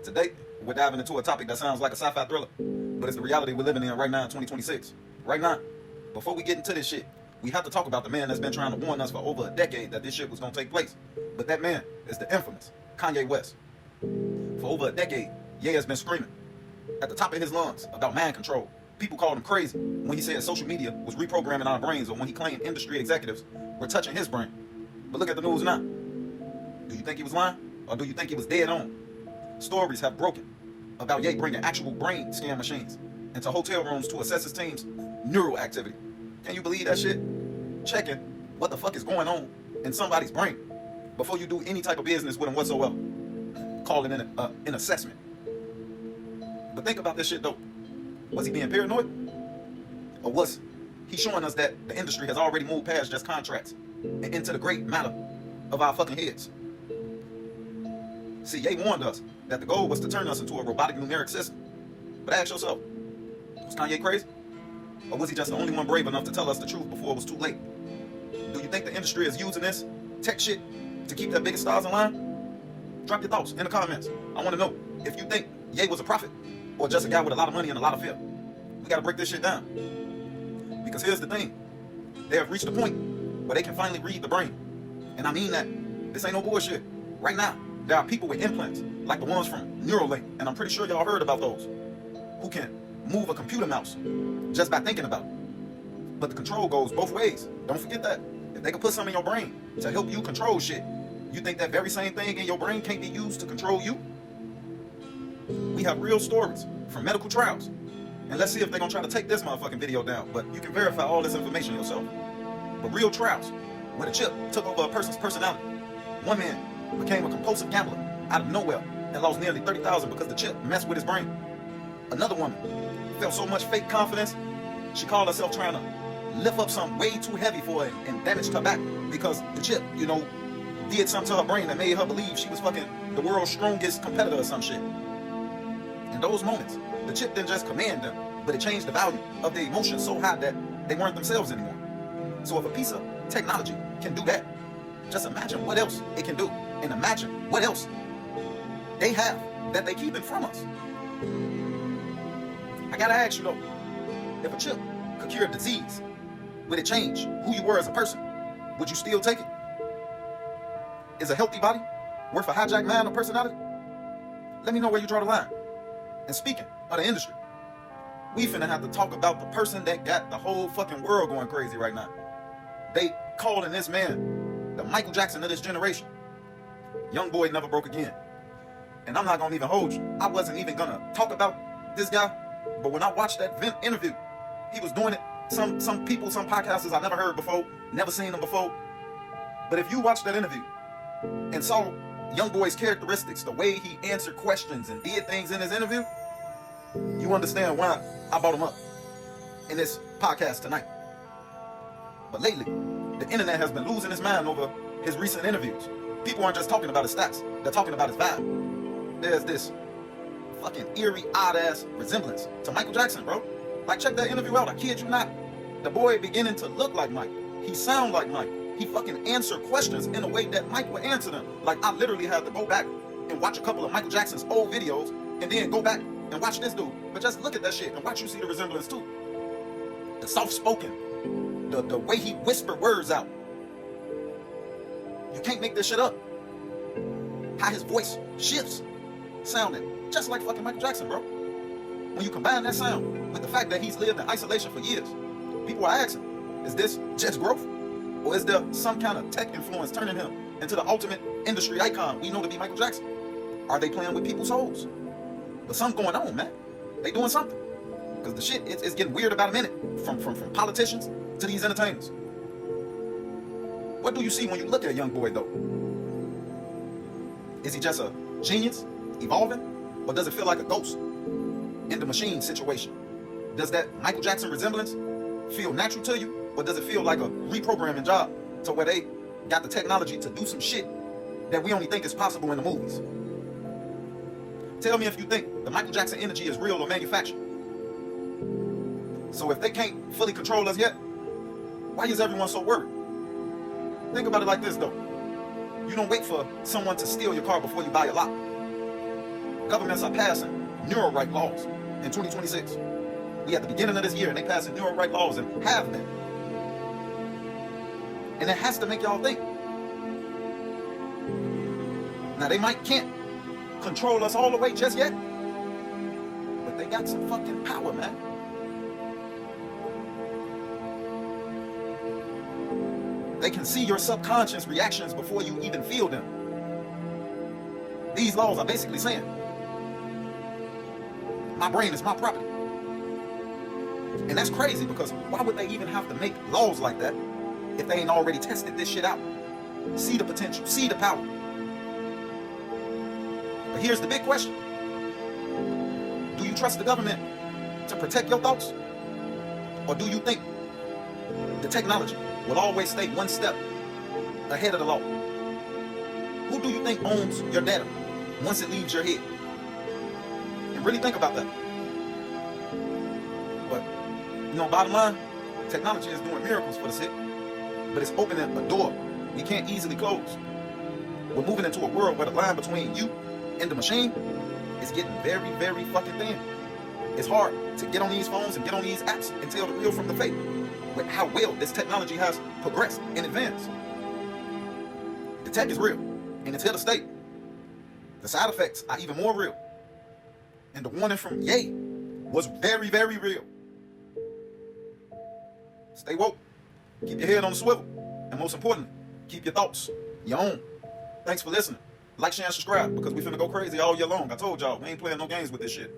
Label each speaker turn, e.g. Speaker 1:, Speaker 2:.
Speaker 1: Today, we're diving into a topic that sounds like a sci-fi thriller, but it's the reality we're living in right now in 2026. Right now, before we get into this shit, we have to talk about the man that's been trying to warn us for over a decade that this shit was going to take place. But that man is the infamous Kanye West. For over a decade, Ye has been screaming at the top of his lungs about mind control. People called him crazy when he said social media was reprogramming our brains, or when he claimed industry executives were touching his brain. But look at the news now. Do you think he was lying, or do you think he was dead on? Stories have broken about Ye bringing actual brain scan machines into hotel rooms to assess his team's neural activity. Can you believe that shit? Checking what the fuck is going on in somebody's brain before you do any type of business with them whatsoever. Call it an assessment. But think about this shit though. Was he being paranoid? Or was he showing us that the industry has already moved past just contracts and into the great matter of our fucking heads? See, Ye warned us that the goal was to turn us into a robotic numeric system. But ask yourself, was Kanye crazy? Or was he just the only one brave enough to tell us the truth before it was too late? Do you think the industry is using this tech shit to keep their biggest stars in line? Drop your thoughts in the comments. I want to know if you think Ye was a prophet or just a guy with a lot of money and a lot of fear. We got to break this shit down. Because here's the thing. They have reached a point where they can finally read the brain. And I mean that. This ain't no bullshit. Right now, there are people with implants, like the ones from Neuralink, and I'm pretty sure y'all heard about those, who can move a computer mouse just by thinking about it. But the control goes both ways. Don't forget that. If they can put some in your brain to help you control shit, you think that very same thing in your brain can't be used to control you? We have real stories from medical trials. And let's see if they're gonna try to take this motherfucking video down. But you can verify all this information yourself. But real trials where the chip took over a person's personality. One man became a compulsive gambler out of nowhere and lost nearly $30,000 because the chip messed with his brain. Another woman felt so much fake confidence, she called herself trying to lift up something way too heavy for her and damaged her back because the chip, did something to her brain that made her believe she was fucking the world's strongest competitor or some shit. In those moments, the chip didn't just command them, but it changed the value of their emotions so high that they weren't themselves anymore. So if a piece of technology can do that, just imagine what else it can do, and imagine what else they have that they keep it from us. I gotta ask you though, if a chip could cure a disease, would it change who you were as a person? Would you still take it? Is a healthy body worth a hijacked mind or personality? Let me know where you draw the line. And speaking of the industry, we finna have to talk about the person that got the whole fucking world going crazy right now. They calling this man the Michael Jackson of this generation. YoungBoy never broke again. And I'm not gonna even hold you. I wasn't even gonna talk about this guy, but when I watched that interview, he was doing it. Some people, some podcasters I never heard before, never seen them before. But if you watched that interview and saw YoungBoy's characteristics, the way he answered questions and did things in his interview, you understand why I brought him up in this podcast tonight. But lately, the internet has been losing its mind over his recent interviews. People aren't just talking about his stats, they're talking about his vibe. There's this fucking eerie, odd-ass resemblance to Michael Jackson, bro. Like, check that interview out, I kid you not. The boy beginning to look like Mike. He sound like Mike. He fucking answer questions in a way that Mike would answer them. Like, I literally had to go back and watch a couple of Michael Jackson's old videos and then go back and watch this dude. But just look at that shit and watch you see the resemblance too. The soft-spoken, the way he whispered words out. You can't make this shit up. How his voice shifts, sounding just like fucking Michael Jackson, bro. When you combine that sound with the fact that he's lived in isolation for years, people are asking, is this just growth? Or is there some kind of tech influence turning him into the ultimate industry icon we know to be Michael Jackson? Are they playing with people's souls? But something going on, man. They doing something. Because the shit, it's getting weird about a minute. From politicians to these entertainers. What do you see when you look at YoungBoy though? Is he just a genius, evolving? Or does it feel like a ghost in the machine situation? Does that Michael Jackson resemblance feel natural to you? Or does it feel like a reprogramming job to where they got the technology to do some shit that we only think is possible in the movies? Tell me if you think the Michael Jackson energy is real or manufactured. So if they can't fully control us yet, why is everyone so worried? Think about it like this though. You don't wait for someone to steal your car before you buy a lot. governments are passing neural right laws in 2026. We at the beginning of this year and they passing neural right laws and have been. And it has to make y'all think. Now they can't control us all the way just yet, but they got some fucking power, man. They can see your subconscious reactions before you even feel them. These laws are basically saying, my brain is my property. And that's crazy, because why would they even have to make laws like that if they ain't already tested this shit out? See the potential, see the power. But here's the big question. Do you trust the government to protect your thoughts? Or do you think the technology will always stay one step ahead of the law? Who do you think owns your data once it leaves your head? And really think about that. But, bottom line, technology is doing miracles for the sick, but it's opening a door we can't easily close. We're moving into a world where the line between you and the machine is getting very, very fucking thin. It's hard to get on these phones and get on these apps and tell the real from the fake with how well this technology has progressed in advance. The tech is real, and it's here to stay. The side effects are even more real. And the warning from Ye was very, very real. Stay woke. Keep your head on the swivel. And most importantly, keep your thoughts your own. Thanks for listening. Like, share, and subscribe, because we finna go crazy all year long. I told y'all, we ain't playing no games with this shit.